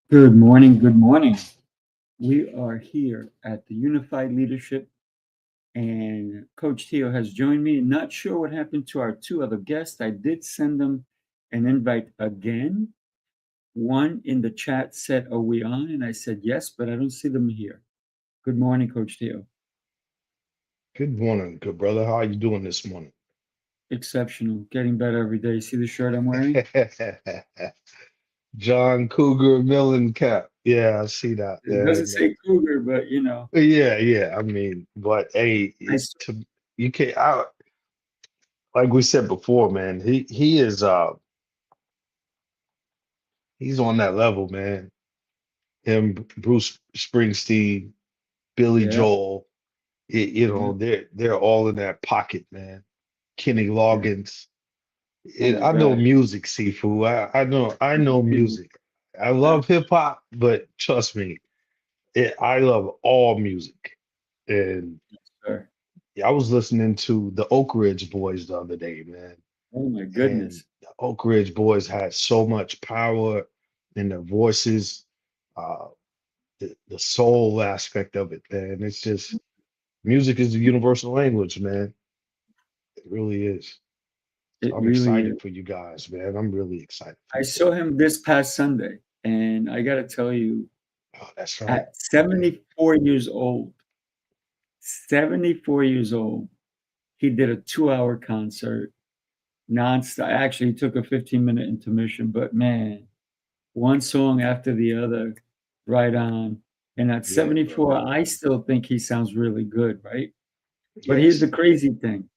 Good morning. Good morning. We are here at the Unified Leadership, and Coach T.O has joined me. Not sure what happened to our two other guests. I did send them an invite again. One in the chat said, "Are we on?" And I said, "Yes," but I don't see them here. Good morning, Coach T.O. Good morning, good brother. How are you doing this morning? Exceptional. Getting better every day. See the shirt I'm wearing? John Cougar Mellencamp. Yeah, I see that. It doesn't And say Cougar, but yeah. I mean, but hey, I s- you can't. Like we said before, man. He is he's on that level, man. Him, Bruce Springsteen, Billy yeah, Joel. yeah, They're all in that pocket, man. Kenny yeah. Loggins. Oh my I know God. music, Sifu. I know music. I Yeah, love hip hop, but trust me, I love all music. And sir. yeah, I was listening to the Oak Ridge Boys the other day, man. Oh my And goodness. the Oak Ridge Boys had so much power in their voices, uh, the soul aspect of it, man. It's just music is the universal language, man. It really is. So It I'm really is. excited for you guys, man. I'm really excited for I you saw guys. him this past Sunday, and I gotta tell you, Oh, that's right. at Okay. 74 years old, 74 years old, he did a 2-hour concert nonstop. Actually, he took a 15-minute intermission, but man, one song after the other, right on. And at Yeah, bro. 74, I still think he sounds really good, right? But here's the Yes. crazy thing.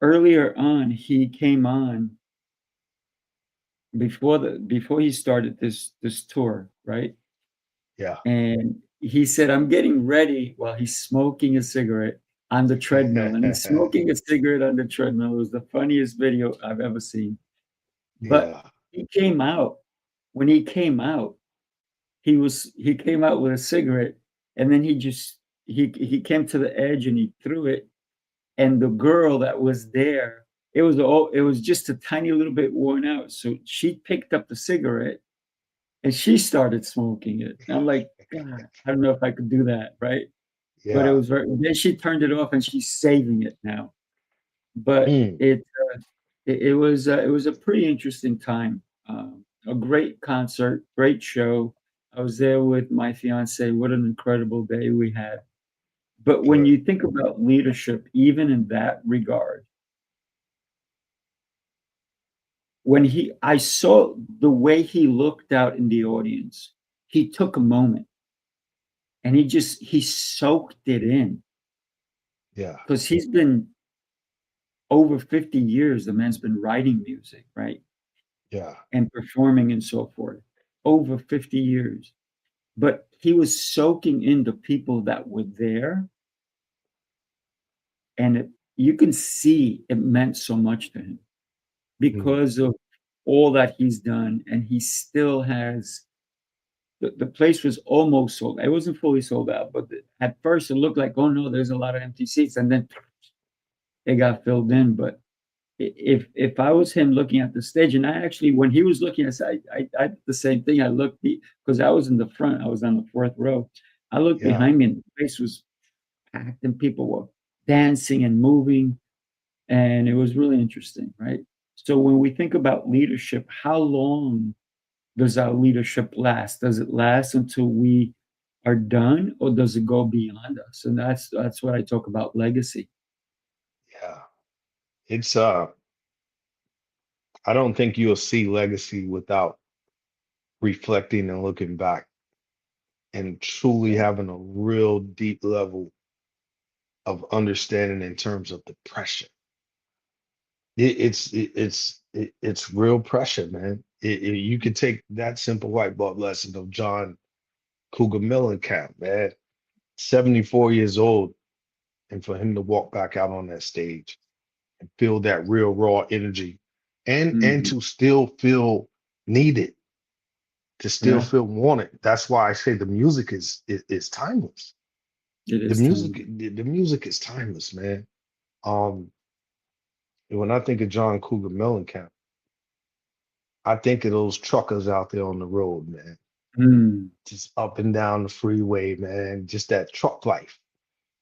Earlier on, he came on before he started this tour, right? Yeah. And he said, "I'm getting ready," while he's smoking a cigarette on the treadmill, and he's smoking a cigarette on the treadmill. It was the funniest video I've ever seen. But Yeah. he came out. When he came out, he came out with a cigarette, and then he came to the edge and he threw it, and the girl that was there, it was just a tiny little bit worn out. So she picked up the cigarette and she started smoking it. And I'm like, God, I don't know if I could do that, right? But it Yeah. was very. Then she turned it off and she's saving it now. But Mm. it was a pretty interesting time. A great concert, great show. I was there with my fiance. What an incredible day we had. But when Good. you think about leadership, even in that regard, I saw the way he looked out in the audience. He took a moment and he soaked it in Yeah. because he's been over 50 years. The man's been writing music, right? Yeah. And performing and so forth over 50 years. But he was soaking in the people that were there, and you can see it meant so much to him Mm. because of all that he's done. And he still has the place was almost sold. It wasn't fully sold out, but at first it looked like, oh no, there's a lot of empty seats. And then it got filled in. But if I was him looking at the stage, and I actually, when he was looking, I did the same thing. I looked because I was in the front, I was on the fourth row. I looked Yeah. behind me, and the place was packed, and people were dancing and moving, and it was really interesting, right? So when we think about leadership, how long does our leadership last? Does it last until we are done, or does it go beyond us? And that's what I talk about legacy. Yeah. It's I don't think you'll see legacy without reflecting and looking back and truly Yeah, having a real deep level of understanding in terms of the pressure. It's real pressure, man. You could take that simple white belt lesson of John Cougar Mellencamp, man. 74 years old, and for him to walk back out on that stage and feel that real raw energy and hmm, to still feel needed, to still yeah, feel wanted. That's why I say the music is timeless. it The is music time. the music is timeless, man. Um, and when I think of John Cougar Mellencamp, I think of those truckers out there on the road, man, Mm, just up and down the freeway, man, just that truck life.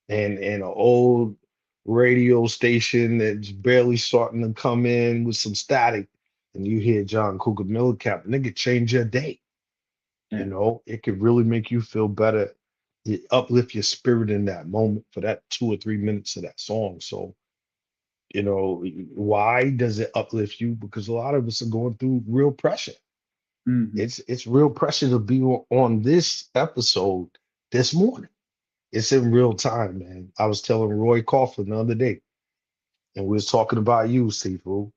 And an old radio station that's barely starting to come in with some static, and you hear John Cougar Mellencamp, and it could change your day. yeah. It could really make you feel better. It uplift your spirit in that moment for that 2 or 3 minutes of that song. So, why does it uplift you? Because a lot of us are going through real pressure. Mhm. It's real pressure to be on this episode this morning. It's in real time, man. I was telling Roy Coughlin the other day, and we was talking about you, Sifu.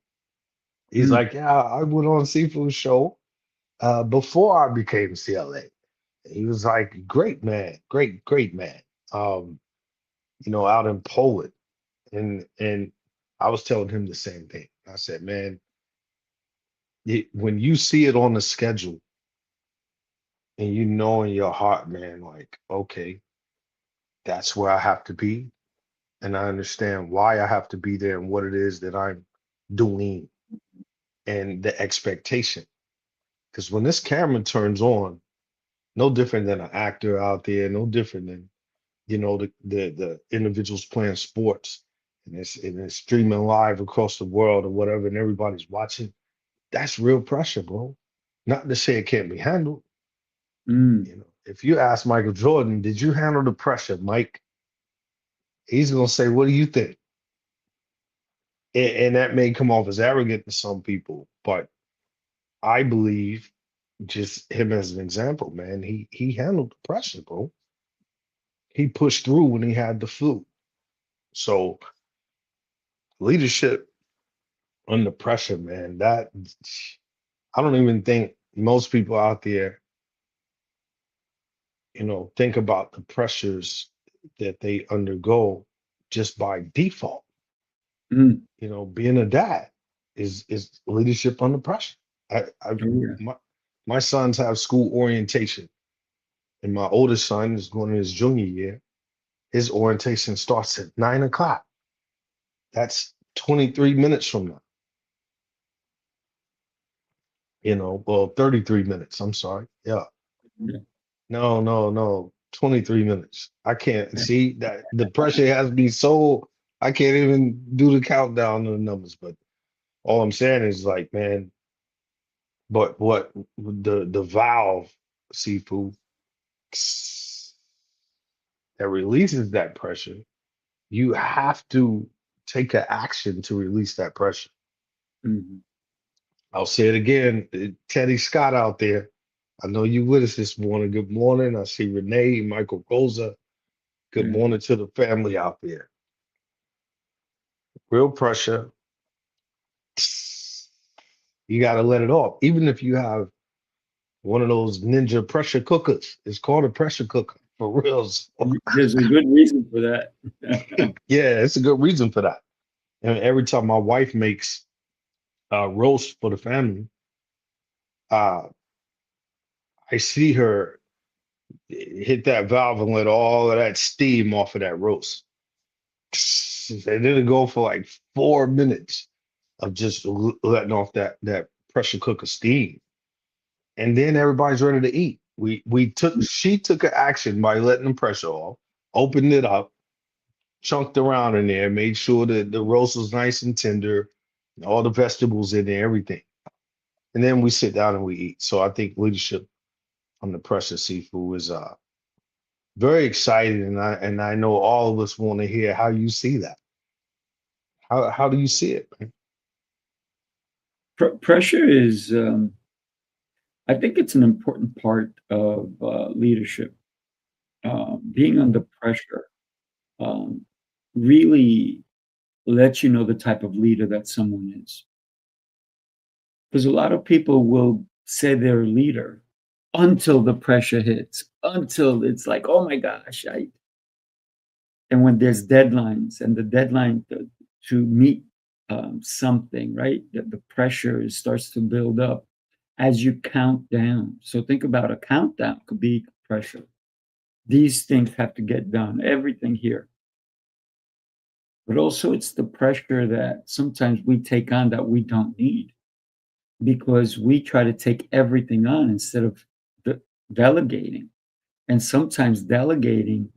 He's Mm, like, yeah, I went on Sifu's show before I became CLA. He was like, great man, great man. Um, out in Poland. And I was telling him the same thing. I said, man, when you see it on the schedule and you know in your heart, man, like, okay, that's where I have to be. And I understand why I have to be there and what it is that I'm doing and the expectation. Because when this camera turns on, no different than an actor out there, no different than the individuals playing sports and it's streaming live across the world or whatever, and everybody's watching. That's real pressure, bro. Not to say it can't be handled. mm, If you ask Michael Jordan, did you handle the pressure, Mike? He's gonna say, "What do you think?" And that may come off as arrogant to some people, but I believe just him as an example, man. He handled the pressure, bro. He pushed through when he had the flu. So leadership under pressure, man. That I don't even think most people out there, think about the pressures that they undergo just by default. mm. Being a dad is leadership under pressure. I Oh, yeah. my sons have school orientation, and my oldest son is going in his junior year. His orientation starts at 9 o'clock. That's 23 minutes from now. Well, 33 minutes. I'm sorry. Yeah. Yeah. No, no, no. 23 minutes. I can't see that the pressure has me so I can't even do the countdown of the numbers. But all I'm saying is like, man, but what the valve seafood that releases that pressure, you have to take an action to release that pressure. Mhm. I'll say it again, Teddy Scott out there. I know you with us this morning. Good morning. I see Renee, Michael Rosa. Good Yeah. morning to the family out there. Real pressure. You got to let it off. Even if you have one of those ninja pressure cookers, it's called a pressure cooker for real. So, There's a good reason for that. yeah, it's a good reason for that. And every time my wife makes roast for the family, uh, I see her hit that valve and let all of that steam off of that roast. And then it go for like 4 minutes of just letting off that pressure cooker steam. And then everybody's ready to eat. She took an action by letting the pressure off, opened it up, chunked around in there, made sure that the roast was nice and tender, all the vegetables in there, everything. And then we sit down and we eat. So I think leadership under pressure seafood is very exciting, and I know all of us want to hear how you see that. How do you see it, man? Pressure is, I think it's an important part of leadership. Being under pressure um, really lets you know the type of leader that someone is. Because a lot of people will say they're a leader until the pressure hits, until it's like, oh my gosh, and when there's deadlines and the deadline to meet something, right? The pressure starts to build up as you count down. So think about a countdown could be pressure. These things have to get done, everything here. But also, it's the pressure that sometimes we take on that we don't need. because we try to take everything on instead of delegating. And sometimes delegating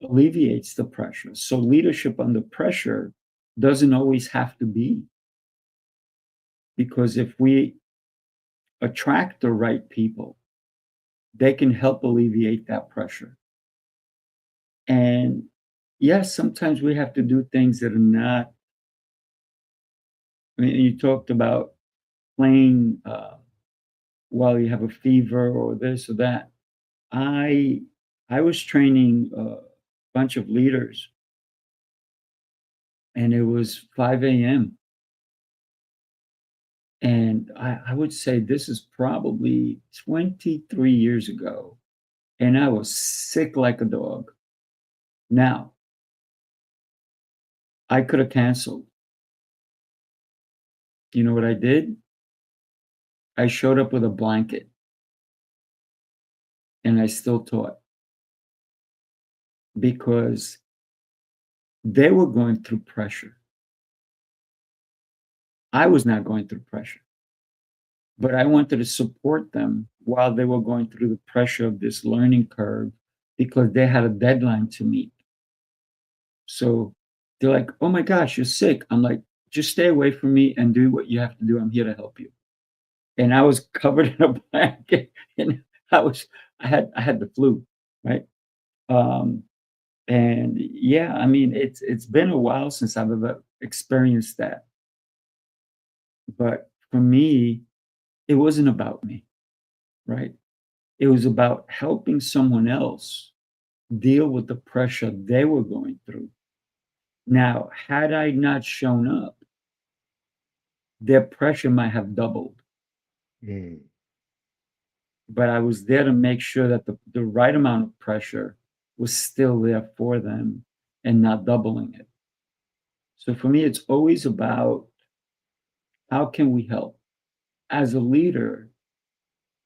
alleviates the pressure. So leadership under pressure doesn't always have to be, because if we attract the right people, they can help alleviate that pressure. And yes, sometimes we have to do things that are not. I mean, you talked about playing while you have a fever or this or that. I I was training a bunch of leaders, and it was 5 a.m. And I would say this is probably 23 years ago, and I was sick like a dog. Now, I could have canceled. You know what I did? I showed up with a blanket and I still taught because they were going through pressure. I was not going through pressure, but I wanted to support them while they were going through the pressure of this learning curve because they had a deadline to meet. So they're like, "Oh my gosh, you're sick." I'm like, "Just stay away from me and do what you have to do. I'm here to help you." And I was covered in a blanket, and I had the flu, right? Um, and yeah, I mean, it's been a while since I've ever experienced that. But for me, it wasn't about me, right? It was about helping someone else deal with the pressure they were going through. Now, had I not shown up, their pressure might have doubled, Mm, but I was there to make sure that the right amount of pressure was still there for them and not doubling it. So for me, it's always about how can we help? As a leader,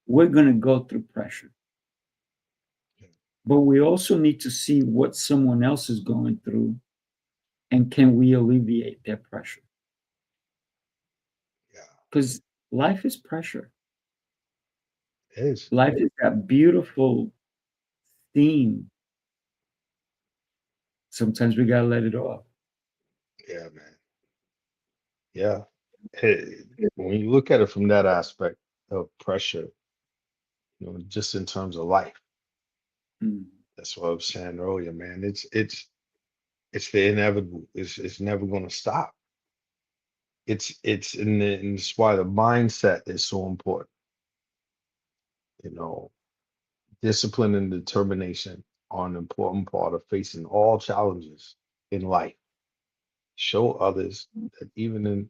we're going to go through pressure, but we also need to see what someone else is going through and can we alleviate their pressure? yeah, Because life is pressure. it is. Life is that beautiful theme. Sometimes we got to let it off. Yeah, man. Yeah. Hey, when you look at it from that aspect of pressure, just in terms of life, Mm, that's what I was saying earlier, man. It's the inevitable. It's never going to stop. And it's why the mindset is so important. You know, discipline and determination are an important part of facing all challenges in life. Show others that even in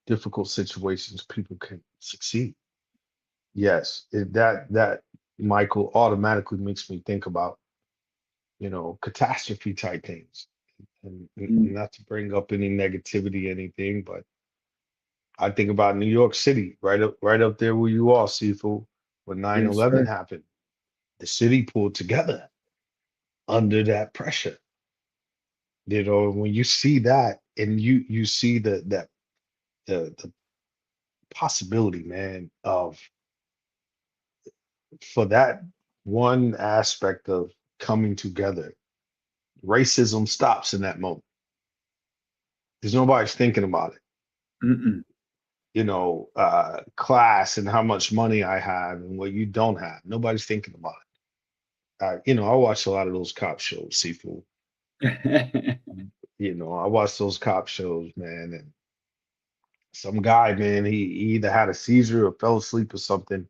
difficult situations, people can succeed. Yes, that Michael automatically makes me think about, catastrophe type things. And mm. not to bring up any negativity, anything, but I think about New York City, right up there where you are, Sifu, when nine Yes, eleven sir. happened. The city pulled together under that pressure. When you see that and you see the possibility, man, of for that one aspect of coming together, racism stops in that moment. Because nobody's thinking about it. Mm-mm. Class and how much money I have and what you don't have. Nobody's thinking about it. I watch a lot of those cop shows, Seafood. I watch those cop shows, man, and some guy, man, he either had a seizure or fell asleep or something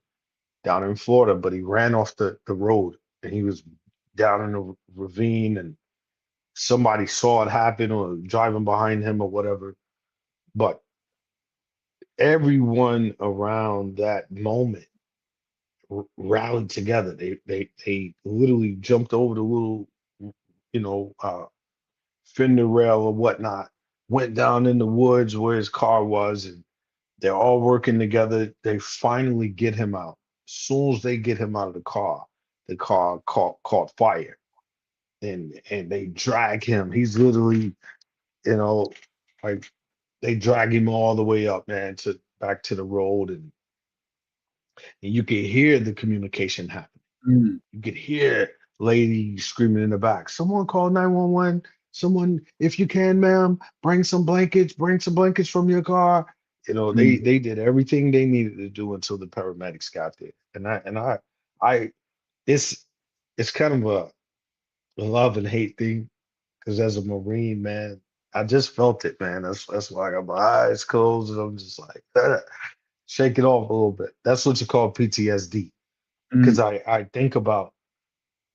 down in Florida, but he ran off the road and he was down in a ravine and somebody saw it happen or driving behind him or whatever. But everyone around that moment rallied together. They literally jumped over the little, fender rail or whatnot, went down in the woods where his car was, and they're all working together. They finally get him out. As soon as they get him out of the car caught fire, and they drag him. He's literally, you know, like they drag him all the way up, man, to back to the road, and And you could hear the communication happening. Mm, You could hear ladies screaming in the back, someone call 911. Someone, if you can, ma'am, bring some blankets from your car. You know, mm, they did everything they needed to do until the paramedics got there. I it's it's kind of a love and hate thing because as a Marine, man, I just felt it, man. That's why I got my eyes closed and I'm just like shake it off a little bit. That's what you call PTSD. Because mm, I think about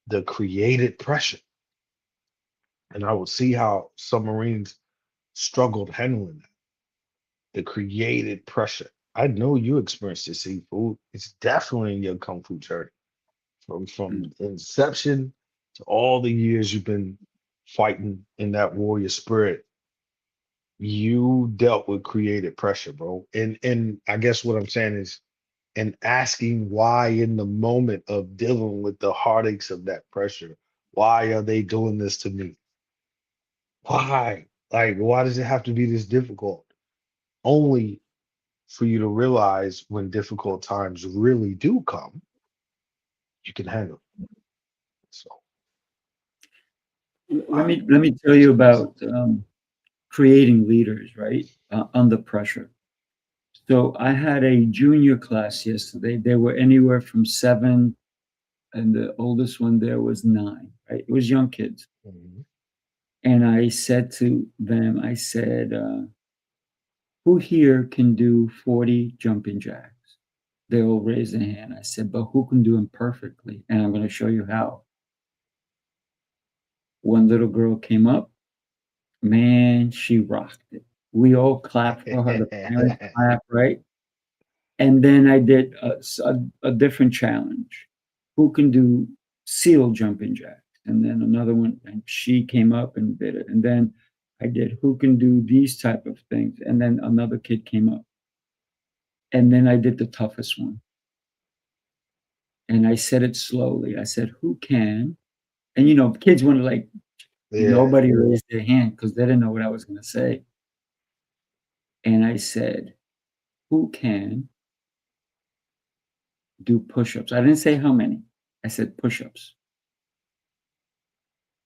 the created pressure and I would see how submarines struggled handling that, the created pressure. I know you experienced this seafood. It's definitely in your kung fu journey from mm, inception to all the years you've been fighting in that warrior spirit. You dealt with created pressure, bro. And I guess what I'm saying is, and asking why in the moment of dealing with the heartaches of that pressure, why are they doing this to me? Why? Like, why does it have to be this difficult? Only for you to realize when difficult times really do come, you can handle it. So, let me tell you about creating leaders, right? Under pressure. So I had a junior class yesterday. They were anywhere from 7, and the oldest one there was 9, right? It was young kids. mhm. And I said to them, I said, who here can do 40 jumping jacks? They all raised their hand. I said, but who can do them perfectly? And I'm going to show you how. One little girl came up. Man, she rocked it. We all clapped for her. The parents clapped, right? And then I did a different challenge. Who can do seal jumping jacks? And then another one, and she came up and did it. And then I did who can do these type of things. And then another kid came up. And then I did the toughest one. And I said it slowly. I said, who can? And kids want to like, Yeah, nobody raised their hand because they didn't know what I was going to say. And I said, who can do push-ups? I didn't say how many. I said push-ups.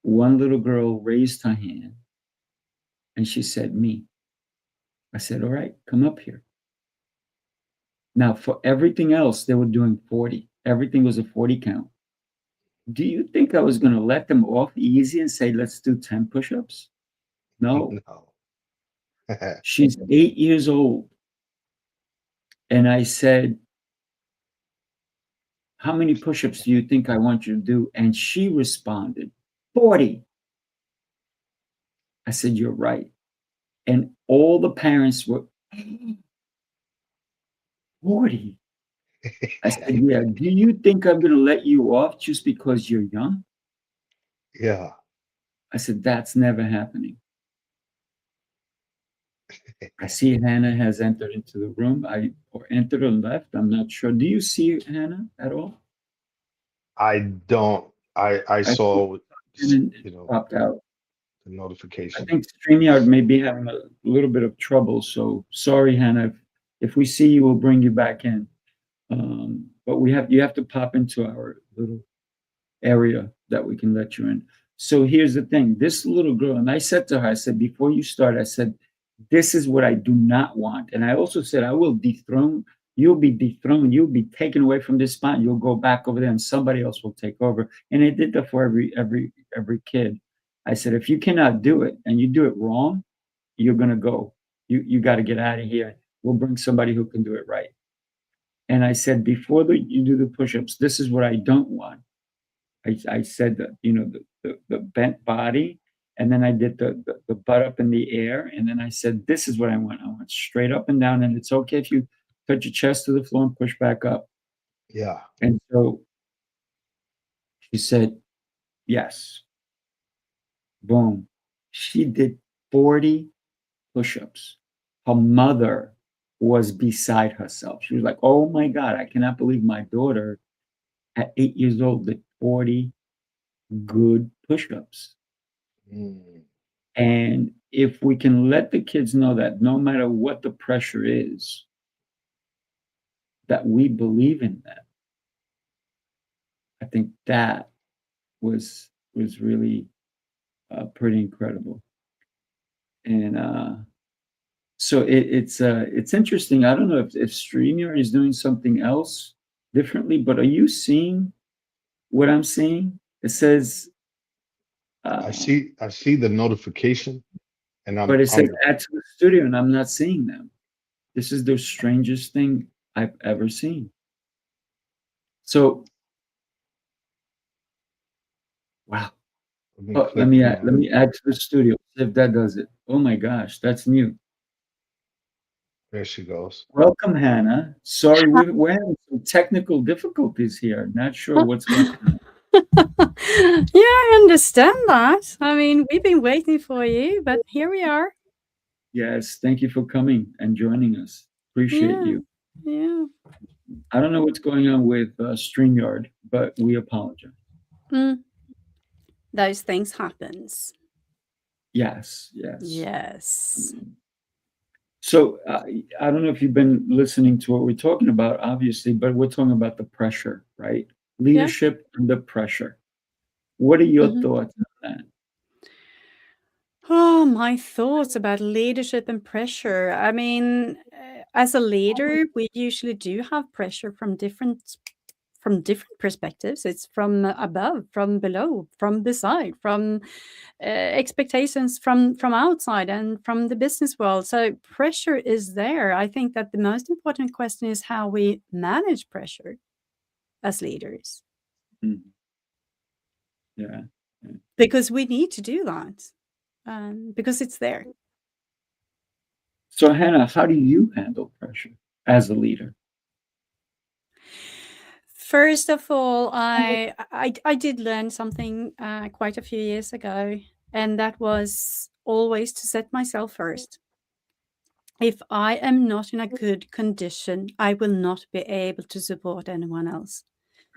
One little girl raised her hand and she said, me. I said, all right, come up here. Now, for everything else, they were doing 40. Everything was a 40 count. Do you think I was going to let them off easy and say, let's do 10 push-ups? No. no. She's 8 years old. And I said, how many push-ups do you think I want you to do? And she responded, 40. I said, you're right. And all the parents were, 40. I said, yeah, do you think I'm going to let you off just because you're young? Yeah, I said, that's never happening. I see Hannah has entered into the room. Or entered or left. I'm not sure. Do you see Hannah at all? I don't. I I think saw, it you know, popped out. the I notification. think StreamYard may be having a little bit of trouble. So sorry, Hannah. If we see you, we'll bring you back in. But you have to pop into our little area that we can let you in. So here's the thing. This little girl, and I said to her, I said, before you start, I said, this is what I do not want. And I also said, I will dethrone, you'll be dethroned, you'll be taken away from this spot, you'll go back over there and somebody else will take over. And I did that for every kid. I said, if you cannot do it and you do it wrong, you're gonna go. You got to get out of here. We'll bring somebody who can do it right. And I said, before you do the push-ups, this is what I don't want. I said that, the bent body, and then I did the butt up in the air, and then I said, this is what I want. I want straight up and down, and it's okay if you touch your chest to the floor and push back up. Yeah. And so she said, yes. Boom. She did 40 push-ups. Her mother was beside herself. She was like, oh my God, I cannot believe my daughter at 8 years old did 40 good push-ups. Mm, And if we can let the kids know that no matter what the pressure is, that we believe in them. I think that was really pretty incredible. And so it's interesting. I don't know if StreamYard is doing something else differently, but are you seeing what I'm seeing? It says, I see the notification, and but it says I'm add to the studio, and I'm not seeing them. This is the strangest thing I've ever seen. So, wow. let me Oh, click on let me add to the studio. See if that does it. Oh my gosh, that's new. there she goes. Welcome, Hannah. Sorry, we're having some technical difficulties here. Not sure what's going on. Yeah, I understand that. I mean, we've been waiting for you, but here we are. Yes, thank you for coming and joining us. Appreciate Yeah, you. yeah. I don't know what's going on with StreamYard, but we apologize. Mm. Those things happens. Yes, yes. Yes. So I don't know if you've been listening to what we're talking about, obviously, but we're talking about the pressure, right? Leadership under pressure. What are your Mhm. thoughts on that? Oh, my thoughts about leadership and pressure. I mean, as a leader, we usually do have pressure from different perspectives. It's from above, from below, from beside, from expectations from outside and from the business world. So pressure is there. I think that the most important question is how we manage pressure as leaders, Mm. Yeah. because we need to do that, because it's there. So Hannah, how do you handle pressure as a leader? First of all, I did learn something quite a few years ago, and that was always to set myself first. If I am not in a good condition, I will not be able to support anyone else.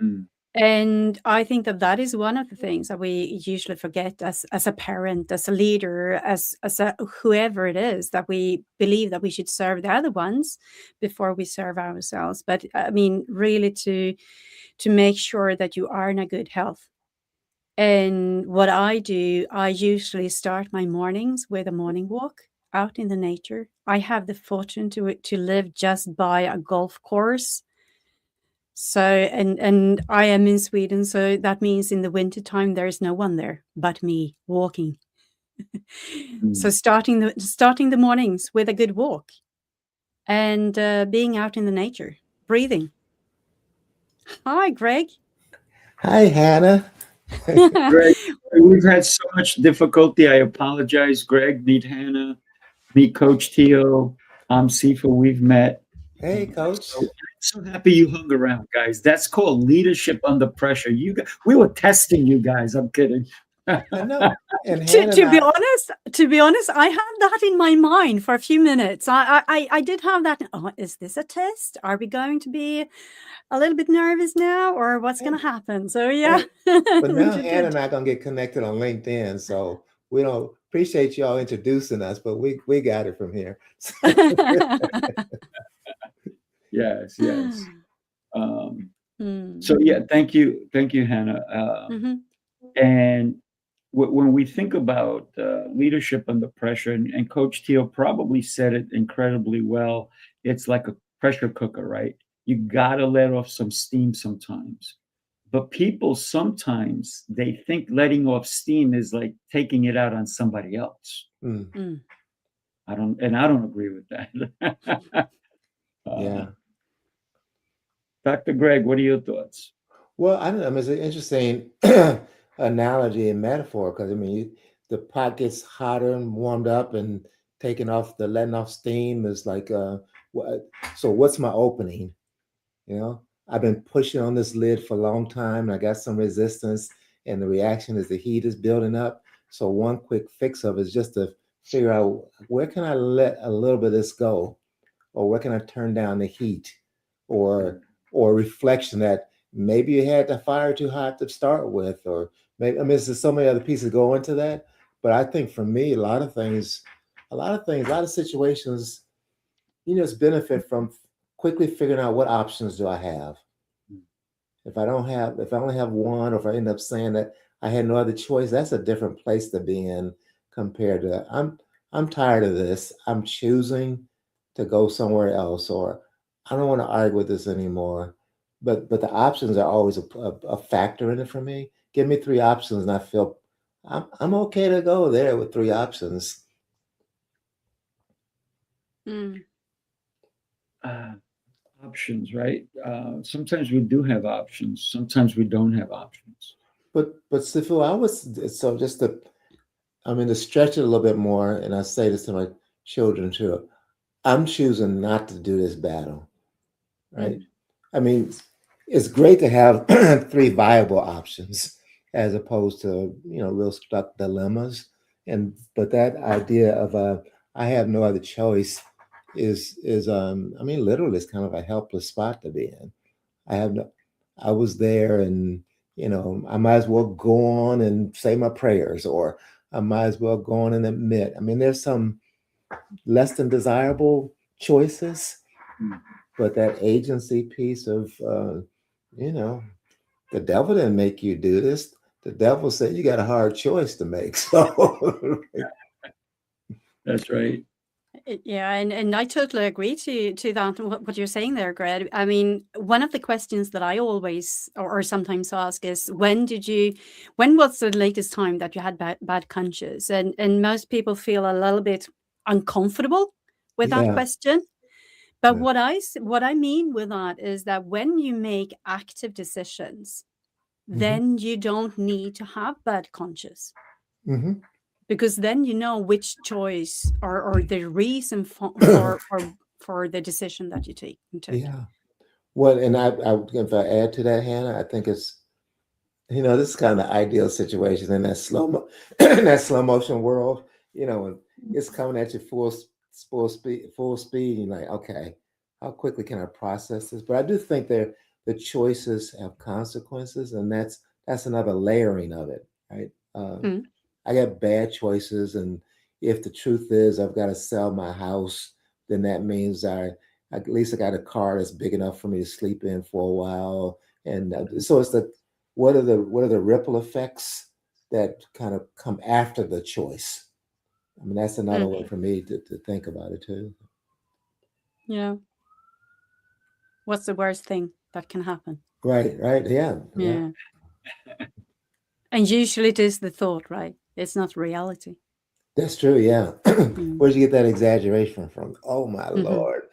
Mm. And I think that that is one of the things that we usually forget as a parent, as a leader, as a whoever it is, that we believe that we should serve the other ones before we serve ourselves. But I mean, really to make sure that you are in a good health. And what I do, I usually start my mornings with a morning walk out in the nature. I have the fortune to live just by a golf course. So and I am in Sweden, so that means in the wintertime there is no one there but me walking. So Mm. starting the mornings with a good walk and being out in the nature, breathing. Hi, Greg. Hi, Hannah. Greg, we've had so much difficulty. I apologize, Greg. Meet Hannah. Meet Coach T.O. I'm Sifu. We've met. Hey, Coach. So I'm so happy you hung around, guys. That's called leadership under pressure. We were testing you guys. I'm kidding. I know. And to, Hannah to and be I, honest, I had that in my mind for a few minutes. I did have that. Oh, is this a test? Are we going to be a little bit nervous now, or what's going to happen? So yeah, but we now did Hannah good. and I gonna get connected on LinkedIn, so we don't appreciate y'all introducing us, but we got it from here. Yes, yes. Hmm. So yeah, thank you, Hannah. Mhm. And when we think about leadership under pressure, and Coach Teal probably said it incredibly well, it's like a pressure cooker, right? You got to let off some steam sometimes. But people sometimes they think letting off steam is like taking it out on somebody else. Mm, Mm. I don't agree with that. yeah. Dr. Greg, what are your thoughts? Well, I don't know. I mean, it's an interesting analogy and metaphor because I mean, the pot gets hotter and warmed up, and letting off steam is like, so what's my opening? You know, I've been pushing on this lid for a long time, and I got some resistance, and the reaction is the heat is building up. So one quick fix of it is just to figure out where can I let a little bit of this go, or where can I turn down the heat, or reflection that maybe you had the fire too hot to start with, or maybe I mean, there's so many other pieces go into that. But I think for me, a lot of situations, you just benefit from quickly figuring out what options do I have. If I only have one, or if I end up saying that I had no other choice, that's a different place to be in compared to I'm tired of this. I'm choosing to go somewhere else, or I don't want to argue with this anymore. But the options are always a factor in it for me. Give me 3 options, and I feel I'm okay to go there with 3 options. Mm. Options, right? Sometimes we do have options. Sometimes we don't have options. But Sifu, to stretch it a little bit more, and I say this to my children too. I'm choosing not to do this battle, right? I mean, it's great to have 3 viable options as opposed to real stuck dilemmas. But that idea of I have no other choice is literally it's kind of a helpless spot to be in. I was there, and I might as well go on and say my prayers, or I might as well go on and admit. There's some less than desirable choices, but that agency piece of the devil didn't make you do this. The devil said you got a hard choice to make. So That's right. Yeah, and I totally agree to that, what you're saying there, Greg. I mean, one of the questions that I always or sometimes ask is, when was the latest time that you had bad conscience? And most people feel a little bit uncomfortable with that yeah. question. But Yeah. what I mean with that is that when you make active decisions, then you don't need to have bad conscience. Mm-hmm. Because then you know which choice or the reason for the decision that you took. Yeah. Well, and if I add to that, Hannah, I think it's this is kind of the ideal situation in that slow motion world. When it's coming at you full speed, and you're like, okay, how quickly can I process this? But I do think the choices have consequences, and that's another layering of it, right? I got bad choices, and if the truth is I've got to sell my house, then that means at least I got a car that's big enough for me to sleep in for a while, and so it's what are the ripple effects that kind of come after the choice? That's another way for me to think about it too. Yeah. What's the worst thing that can happen? Right. Yeah. And usually it is the thought, right? It's not reality. That's true. Yeah. Where'd you get that exaggeration from? Oh my Lord.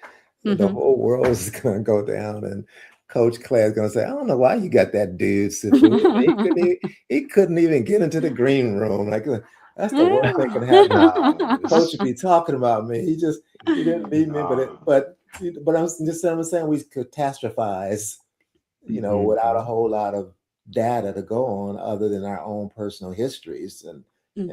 The whole world is going to go down, and Coach Claire's going to say, I don't know why you got that dude. He couldn't even get into the green room. Like, that's the worst thing can happen. Coach would be talking about me. He didn't need me, but I'm saying we catastrophize, without a whole lot of data to go on other than our own personal histories. And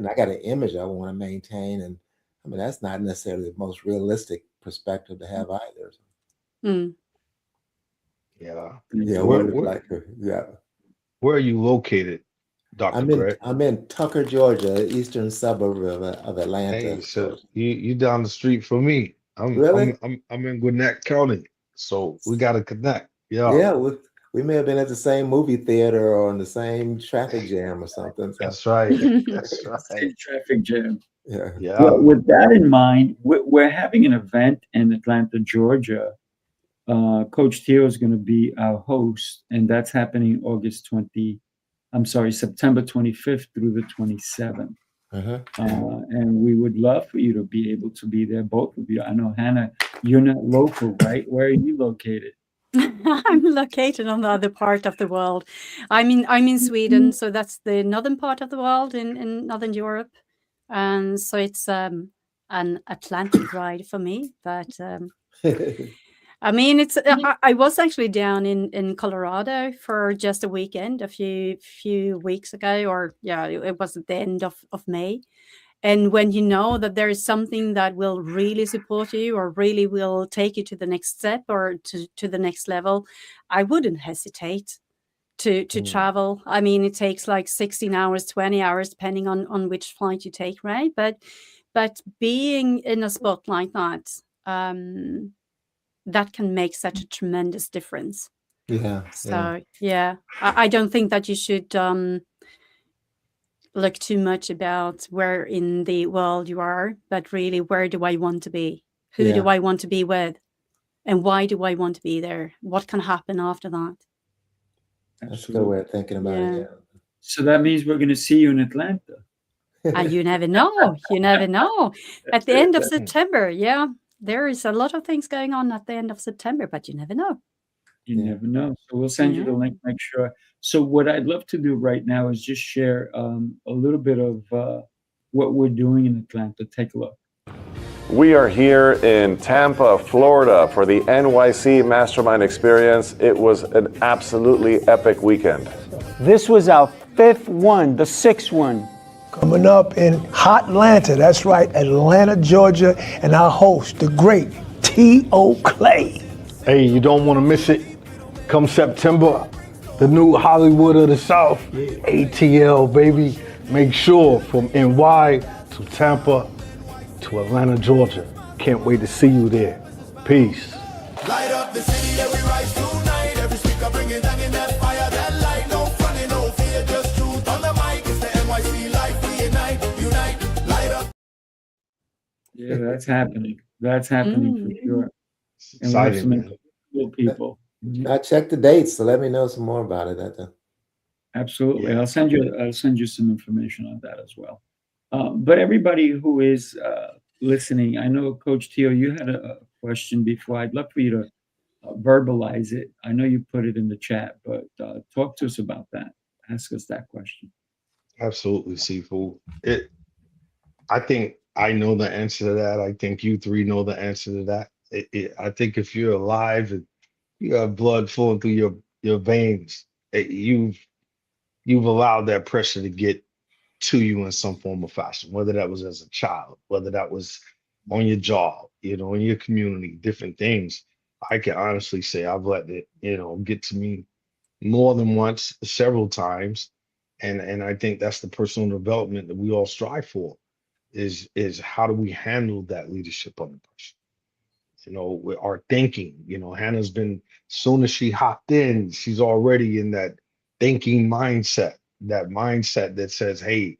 I got an image I want to maintain. And that's not necessarily the most realistic perspective to have either. Yeah. Yeah. Where are you located, Dr. Greg? I'm in Tucker, Georgia, eastern suburb of Atlanta. Hey, so you down the street from me. Really? I'm in Gwinnett County, so we got to connect. Yeah. Yeah. We may have been at the same movie theater or in the same traffic jam or something. So. That's right. That's right. Same traffic jam. Yeah. Well, with that in mind, we're having an event in Atlanta, Georgia. Coach T.O is going to be our host, and that's happening September 25th through the 27th. And we would love for you to be able to be there, both of you. I know, Hannah, you're not local, right? Where are you located? I'm located on the other part of the world. I'm in Sweden, so that's the northern part of the world in Northern Europe. And so it's an Atlantic ride for me. But it's I was actually down in Colorado for just a weekend a few weeks ago, or it was at the end of May. And when you know that there is something that will really support you or really will take you to the next step or to the next level, I wouldn't hesitate to travel. It takes like 16 hours, 20 hours, depending on which flight you take, right? But being in a spot like that, that can make such a tremendous difference. Yeah. So yeah, I don't think that you should look too much about where in the world you are, but really, where do I want to be? Who do I want to be with? And why do I want to be there? What can happen after that? That's a good way of thinking about it. Yeah. So that means we're going to see you in Atlanta. You never know. You never know. At the end of September, yeah, there is a lot of things going on at the end of September, but you never know. You never know. So we'll send you the link, make sure. So what I'd love to do right now is just share a little bit of what we're doing in Atlanta. Take a look. We are here in Tampa, Florida for the NYC Mastermind Experience. It was an absolutely epic weekend. This was our 5th one, the 6th one. Coming up in Hot Atlanta, that's right, Atlanta, Georgia, and our host, the great T.O. Clay. Hey, you don't want to miss it. Come September, the new Hollywood of the South, ATL, baby. Make sure from NY to Tampa to Atlanta, Georgia. Can't wait to see you there. Peace. Light up the city, yeah, we rise tonight. Every speaker bringing down in that fire, that light. No funny, no fear, just truth on the mic. It's the NYC life, we unite, light up. Yeah, that's happening. That's happening for sure. And we have some incredible people. I checked the dates, so let me know some more about it. Absolutely. I'll send you some information on that as well. But everybody who is listening, I know Coach T.O, you had a question before. I'd love for you to verbalize it. I know you put it in the chat, but talk to us about that. Ask us that question. Absolutely, Sifu. I think I know the answer to that. I think you three know the answer to that. I think if you're alive and you have blood flowing through your veins, you've allowed that pressure to get to you in some form or fashion, whether that was as a child, whether that was on your job, in your community, different things. I can honestly say I've let it, get to me more than once, several times. And I think that's the personal development that we all strive for is how do we handle that leadership under pressure? With our thinking, Hannah's been, soon as she hopped in, she's already in that thinking mindset, that says, hey,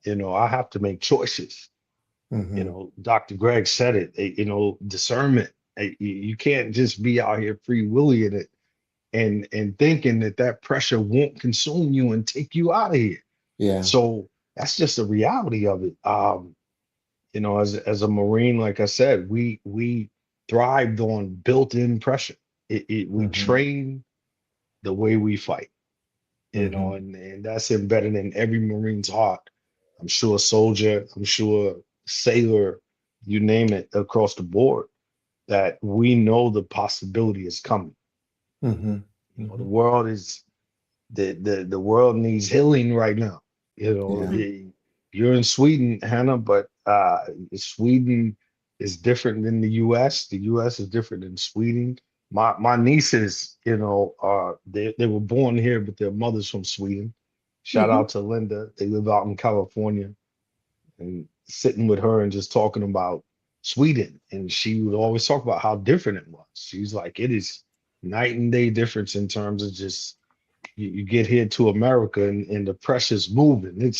I have to make choices. Dr. Greg said it, discernment. You can't just be out here free willing it and thinking that pressure won't consume you and take you out of here. Yeah. So that's just the reality of it. As a Marine, like I said, we thrived on built-in pressure. We train the way we fight, and that's embedded in every Marine's heart. I'm sure a soldier, I'm sure sailor, you name it, across the board, that we know the possibility is coming. The world is the world needs healing right now. You're in Sweden, Hanna, but Sweden is different than the US. The US is different than Sweden. My nieces, they were born here, but their mother's from Sweden. Shout out to Linda. They live out in California. And sitting with her and just talking about Sweden, and she would always talk about how different it was. She's like, it is night and day difference in terms of just you get here to America and the pressure's moving.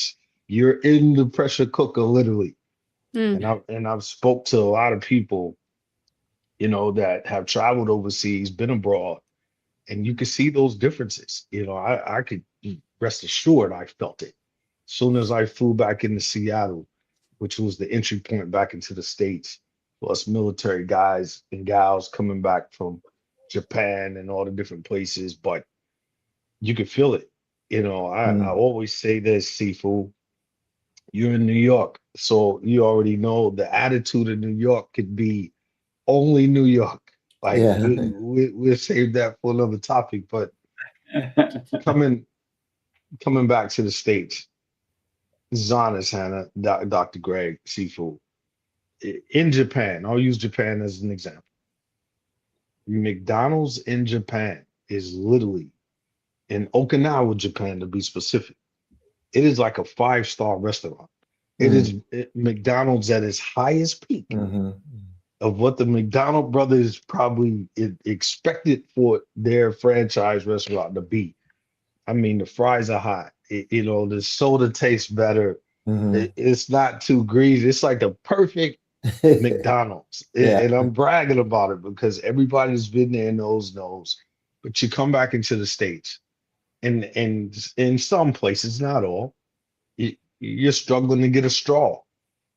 You're in the pressure cooker literally. And I've spoke to a lot of people, that have traveled overseas, been abroad, and you can see those differences. I could rest assured I felt it. As soon as I flew back into Seattle, which was the entry point back into the States, plus military guys and gals coming back from Japan and all the different places, but you could feel it. I always say this, Sifu, you're in New York, so you already know the attitude of New York could be only New York. Like we'll save that for another topic, but coming back to the States, this is honest, Hanna, Dr. Greg, Sifu. In Japan, I'll use Japan as an example. McDonald's in Japan is literally, in Okinawa, Japan, to be specific, it is like a 5-star restaurant. It is McDonald's at its highest peak of what the McDonald brothers probably expected for their franchise restaurant to be. I mean, the fries are hot. The soda tastes better. Mhm. It's not too greasy. It's like the perfect McDonald's. Yeah. And I'm bragging about it because everybody's been there knows. But you come back into the States, and in some places, not all, you're struggling to get a straw.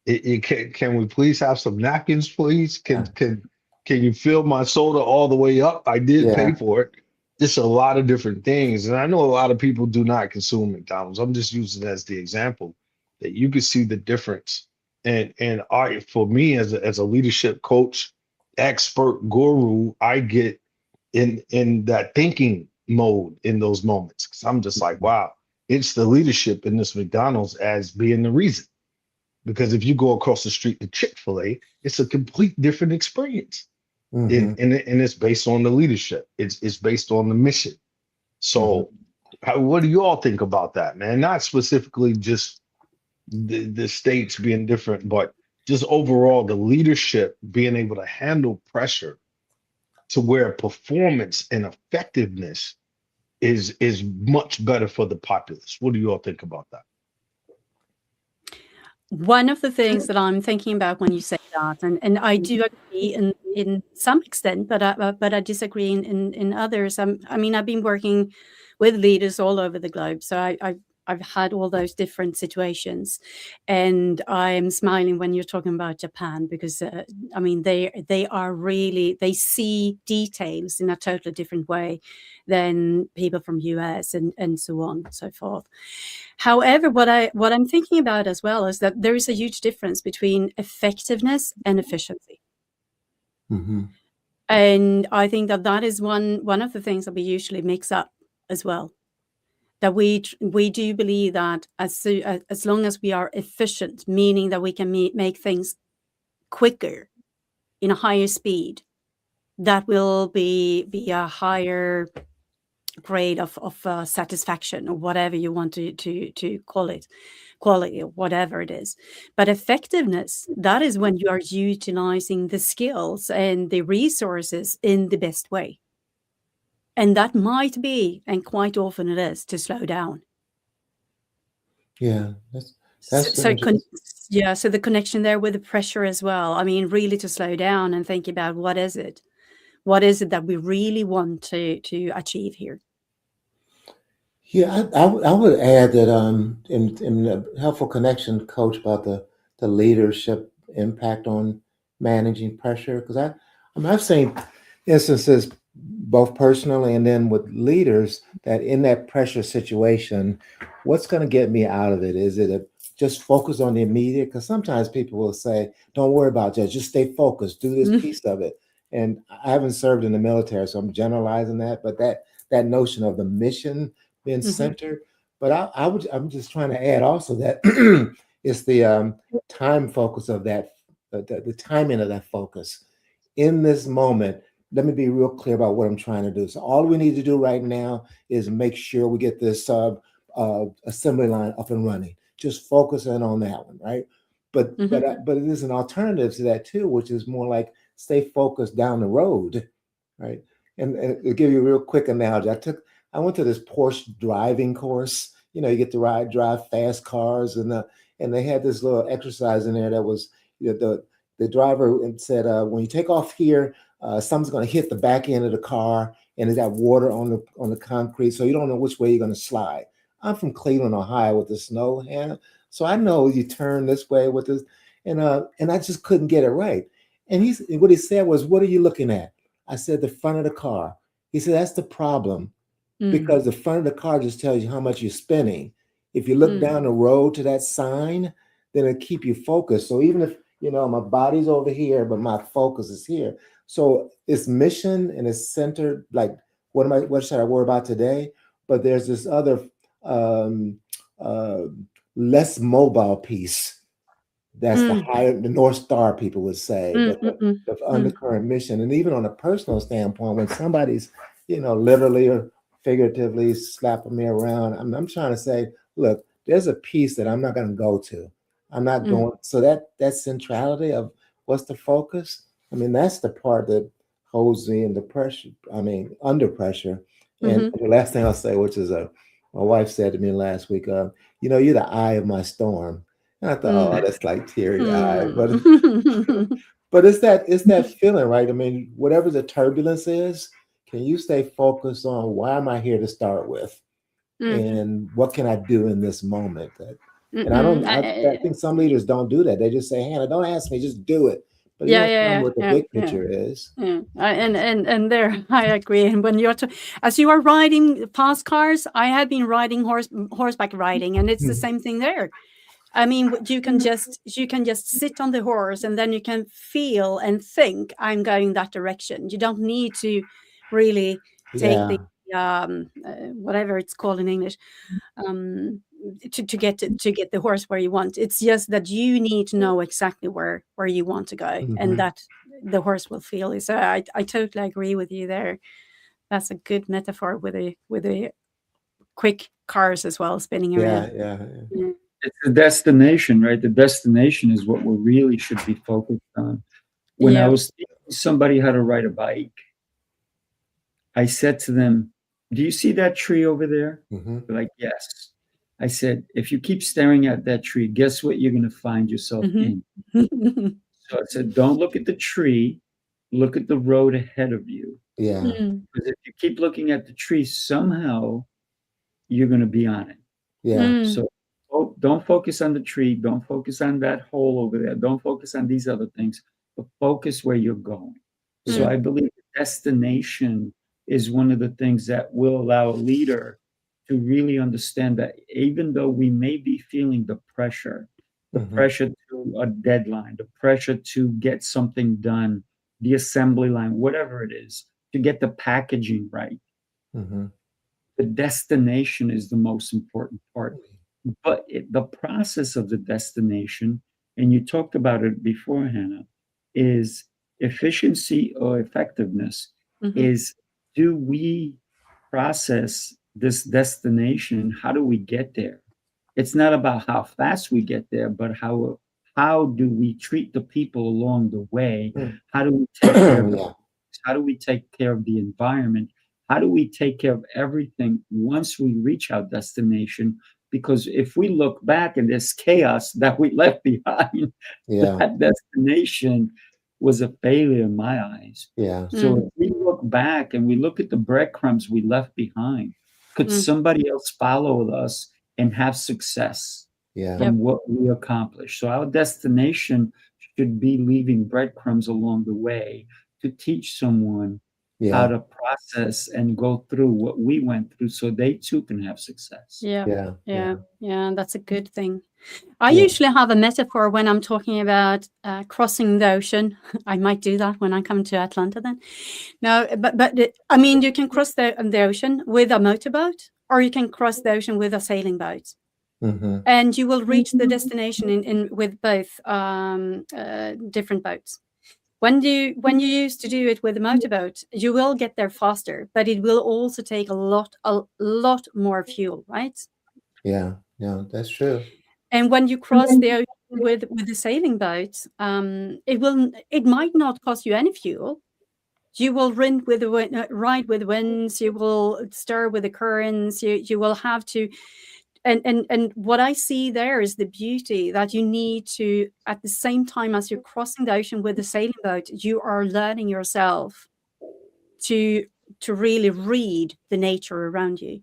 Can we please have some napkins, please? Can you fill my soda all the way up? I did pay Yeah. for it. Just a lot of different things. And I know a lot of people do not consume McDonald's. I'm just using it as the example that you can see the difference. And for me as a leadership coach, expert guru, I get in that thinking mode in those moments. Because I'm just like, wow, it's the leadership in this McDonald's as being the reason. Because if you go across the street to Chick-fil-A, it's a complete different experience. Mhm. And it's based on the leadership. It's based on the mission. So what do you all think about that, man? Not specifically just the states being different, but just overall the leadership being able to handle pressure to where performance and effectiveness is much better for the populace. What do you all think about that? One of the things that I'm thinking about when you say that, and I do agree in some extent, but I disagree in others. I mean, I've been working with leaders all over the globe, so I've had all those different situations, and I'm smiling when you're talking about Japan because I mean they are really, they see details in a totally different way than people from US and so on and so forth. However, what I'm thinking about as well is that there is a huge difference between effectiveness and efficiency. Mhm. And I think that is one of the things that we usually mix up as well. That we do believe that as long as we are efficient, meaning that we can make things quicker, in a higher speed, that will be a higher grade of satisfaction, or whatever you want to call it, quality or whatever it is. But effectiveness, that is when you are utilizing the skills and the resources in the best way. And that might be, and quite often it is, to slow down. Yeah. So, That's interesting. so the connection there with the pressure as well. I mean, really to slow down and think about what is it that we really want to achieve here. Yeah, I would add that in the helpful connection, coach, about the leadership impact on managing pressure, because I've seen instances both personally and then with leaders that in that pressure situation, what's going to get me out of it? Is it just focus on the immediate? Because sometimes people will say, "Don't worry about that. Just stay focused. Do this piece of it." And I haven't served in the military, so I'm generalizing that, but that notion of the mission being centered. But I'm just trying to add also that it's the time focus of that, the timing of that focus in this moment. Let me be real clear about what I'm trying to do. So all we need to do right now is make sure we get this assembly line up and running. Just focus in on that one, right? But it is an alternative to that too, which is more like stay focused down the road, right? And to give you a real quick analogy, I went to this Porsche driving course. You know, you get to drive fast cars, and they had this little exercise in there that was, the driver said, when you take off here, something's going to hit the back end of the car, and it's got water on the concrete, so you don't know which way you're going to slide. I'm from Cleveland, Ohio, with the snow, Hannah, so I know you turn this way with this, and I just couldn't get it right. And what he said was, "What are you looking at?" I said, "The front of the car." He said, "That's the problem. Because the front of the car just tells you how much you're spending. If you look down the road to that sign, then it'll keep you focused. So even if, my body's over here, but my focus is here. So it's mission and it's centered, like, what should I worry about today? But there's this other less mobile piece. That's the North Star, people would say, but the undercurrent mission. And even on a personal standpoint, when somebody's, literally or figuratively slapping me around, I'm trying to say, look, there's a piece that I'm not going to go to. I'm not going. So that centrality of what's the focus, I mean, that's the part that holds me under pressure. I mean, under pressure. And the last thing I'll say, which is my wife said to me last week, you know, you're the eye of my storm. And I thought, oh, that's like teary eyed, but it's that feeling, right? I mean, whatever the turbulence is, can you stay focused on why am I here to start with, and what can I do in this moment? And I think some leaders don't do that. They just say, Hannah, don't ask me, just do it. But you don't know what the big picture is. And there, I agree. And when as you are riding fast cars, I have been riding horseback riding, and it's the same thing there. I mean, you can just sit on the horse, and then you can feel and think, I'm going that direction. You don't need to really take the whatever it's called in English, to get the horse where you want. It's just that you need to know exactly where you want to go, and that the horse will feel it. So I totally agree with you there. That's a good metaphor with the quick cars as well, spinning around. Yeah. It's the destination, right? The destination is what we really should be focused on. When I was teaching somebody how to ride a bike, I said to them, do you see that tree over there? They're like, yes. I said, if you keep staring at that tree, guess what you're going to find yourself in? So I said, don't look at the tree, look at the road ahead of you. Yeah. Because if you keep looking at the tree, somehow you're going to be on it. Yeah. So don't focus on the tree. Don't focus on that hole over there. Don't focus on these other things, but focus where you're going. So I believe the destination is one of the things that will allow a leader to really understand that even though we may be feeling the pressure to a deadline, the pressure to get something done, the assembly line, whatever it is, to get the packaging right, the destination is the most important part. But the process of the destination, and you talked about it before, Hannah, is efficiency or effectiveness. Is, do we process this destination? How do we get there? It's not about how fast we get there, but how do we treat the people along the way? How do we take care of the, how do we take care of the environment? How do we take care of everything once we reach our destination? Because if we look back and there's chaos that we left behind, that destination was a failure in my eyes. So if we look back and we look at the breadcrumbs we left behind, could somebody else follow us and have success from what we accomplished? So our destination should be leaving breadcrumbs along the way to teach someone how to process and go through what we went through so they too can have success. That's a good thing. I usually have a metaphor when I'm talking about crossing the ocean. I might do that when I come to Atlanta then. No, but I mean, you can cross the ocean with a motorboat, or you can cross the ocean with a sailing boat. And you will reach the destination in with both different boats. When you used to do it with a motorboat, you will get there faster, but it will also take a lot more fuel, right? Yeah, that's true. And when you cross the ocean with the sailing boat, it might not cost you any fuel. You will ride with the winds. You will stir with the currents. You will have to. And what I see there is the beauty that you need to, at the same time as you're crossing the ocean with the sailing boat, you are learning yourself to really read the nature around you.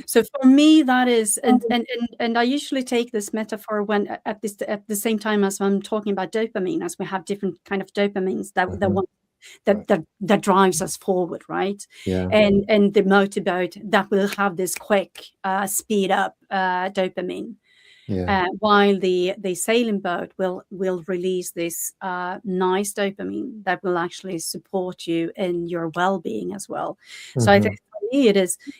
So for me, that is, and I usually take this metaphor when at the same time as I'm talking about dopamine, as we have different kind of dopamines that drives us forward, right? And the motorboat that will have this quick speed up dopamine, while the sailing boat will release this nice dopamine that will actually support you in your well-being as well. So I think for me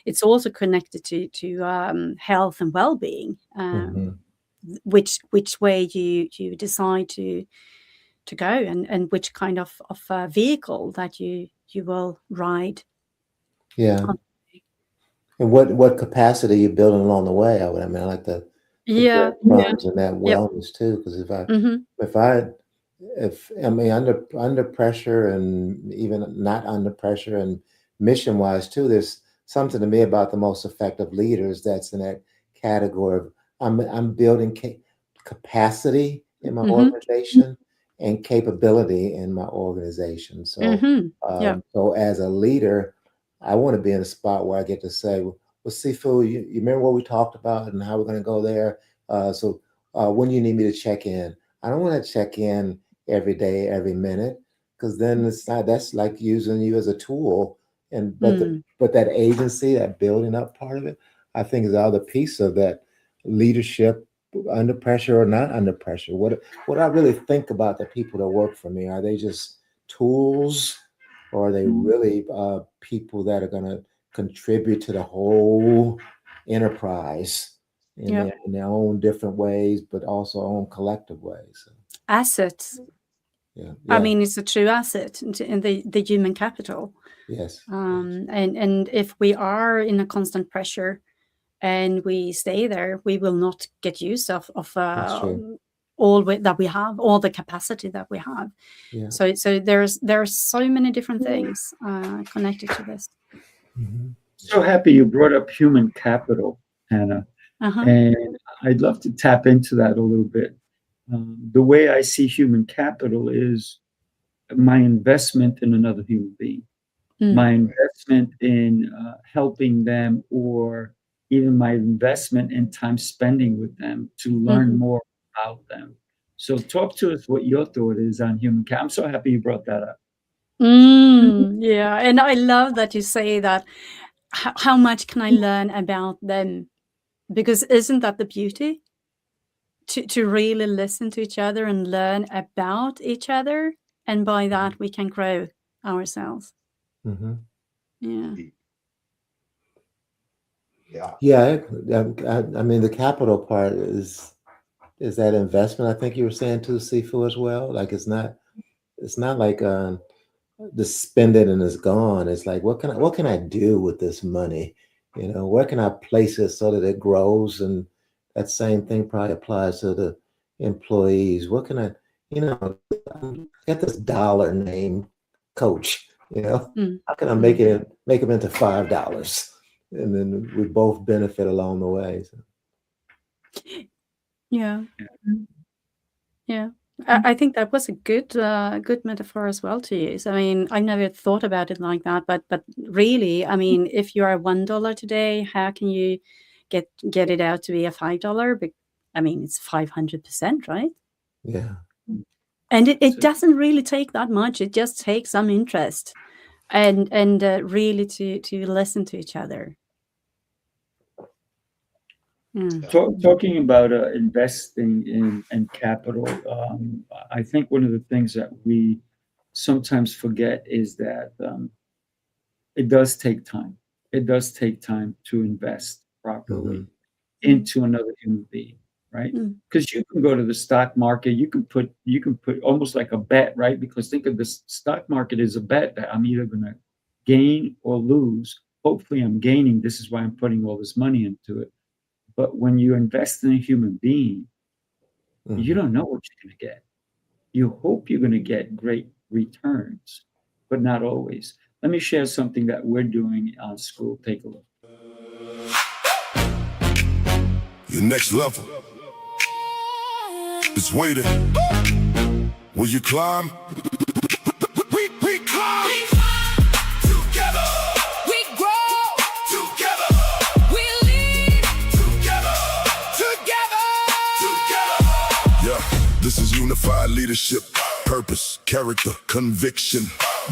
it's also connected to health and well-being, which way you decide to go and which kind of vehicle that you will ride. And what capacity you're building along the way. I like the breadcrumbs and that wellness too, because if if I mean under pressure and even not under pressure and mission wise too, there's something to me about the most effective leaders that's in that category of I'm building capacity in my organization and capability in my organization. So Yeah. so as a leader, I want to be in a spot where I get to say, well, Sifu, you remember what we talked about and how we're going to go there? So when you need me to check in, I don't want to check in every day, every minute, because then it's not, that's like using you as a tool. And but that agency, that building up part of it, I think is the other piece of that leadership under pressure or not under pressure. What I really think about the people that work for me, are they just tools, or are they really people that are going to contribute to the whole enterprise in their own different ways, but also own collective ways? So, Assets. yeah. I mean, it's a true asset in the human capital. Yes. And if we are in a constant pressure and we stay there, we will not get use of all that we have, all the capacity that we have. Yeah. So there are so many different things connected to this. So happy you brought up human capital, Hanna. And I'd love to tap into that a little bit. The way I see human capital is my investment in another human being, my investment in helping them, or even my investment in time spending with them to learn more about them. So talk to us what your thought is on human capital. I'm so happy you brought that up. Yeah, and I love that you say that. How much can I learn about them? Because isn't that the beauty? To really listen to each other and learn about each other, and by that we can grow ourselves. Yeah. Yeah. I mean, the capital part is that investment. I think you were saying too, Sifu, as well. Like it's not like just spend it and it's gone. It's like what can I do with this money? You know, where can I place it so that it grows? And that same thing probably applies to the employees. What can I, get this dollar name coach, how can I make them into $5? And then we both benefit along the way. So. Yeah. I think that was a good metaphor as well to use. I mean, I never thought about it like that, but really, I mean, if you are $1 today, how can you get it out to be a $5? But I mean, it's 500%, right? Yeah. And it doesn't really take that much. It just takes some interest and really to listen to each other. Talking about investing in capital, I think one of the things that we sometimes forget is that it does take time. It does take time to invest properly into another human being, right? Because you can go to the stock market, you can put almost like a bet, right? Because think of the stock market as a bet that I'm either going to gain or lose. Hopefully I'm gaining. This is why I'm putting all this money into it. But when you invest in a human being, you don't know what you're going to get. You hope you're going to get great returns, but not always. Let me share something that we're doing on school. Take a look. Your next level is waiting. Will you climb? We climb. Together. We grow. Together. We lead. Together. Yeah, this is unified leadership. Purpose, character, conviction,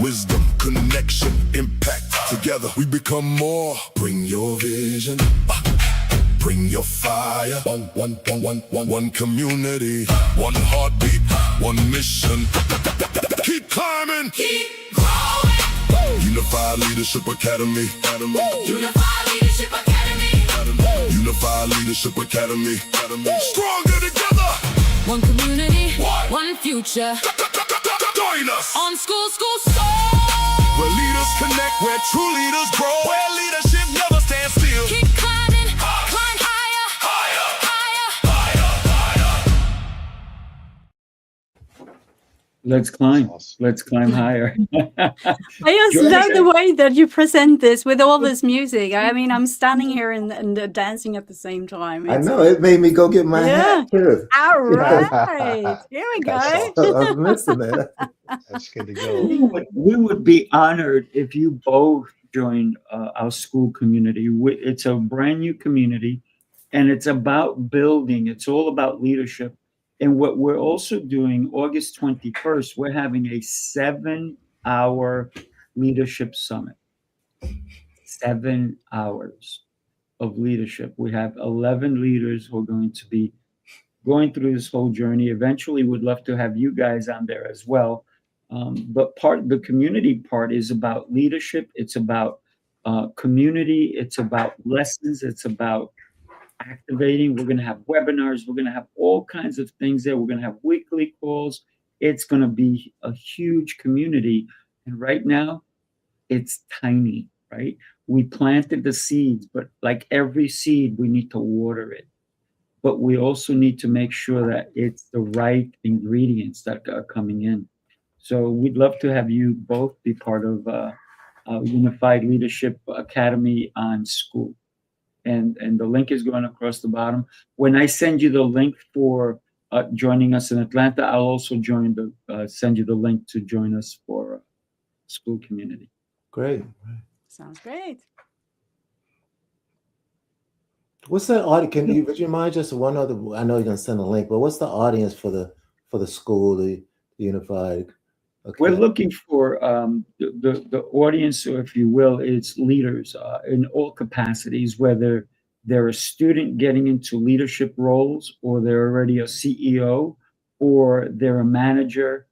wisdom, connection, impact. Together we become more. Bring your vision. Bring your fire. One community. One heartbeat. One mission. Keep climbing. Keep growing. Unified Leadership Academy. Unified Leadership Academy. Unified Leadership Academy. Stronger together. One community. One future. Join us. On school soul. Where leaders connect. Where true leaders grow. Where leadership never stands still. Keep climbing. Climb higher. Let's That's climb. awesome. Let's climb higher. I just Join love us the way that you present this with all this music. I mean, I'm standing here and dancing at the same time. I It's know it made me go get my yeah. hat too. All right. Here we That's go. awesome. I was missing it. That's good to we go. would be honored if you both joined our school community. It's a brand new community, and it's about building. It's all about leadership. And what we're also doing, August 21st, we're having a 7-hour leadership summit. 7 hours of leadership. We have 11 leaders who are going to be going through this whole journey. Eventually, we'd love to have you guys on there as well. But the community part is about leadership. It's about community. It's about lessons. It's about activating. We're going to have webinars. We're going to have all kinds of things there. We're going to have weekly calls. It's going to be a huge community. And right now, it's tiny, right? We planted the seeds, but like every seed, we need to water it. But we also need to make sure that it's the right ingredients that are coming in. So we'd love to have you both be part of Unified Leadership Academy on school. And the link is going across the bottom. When I send you the link for joining us in Atlanta, I'll also send you the link to join us for school community. Great. Sounds great. What's that audience? Would you mind just one other? I know you're gonna send a link, but what's the audience for the school, the Unified? Okay. We're looking for the audience, or if you will, it's leaders in all capacities, whether they're a student getting into leadership roles, or they're already a CEO, or they're a manager,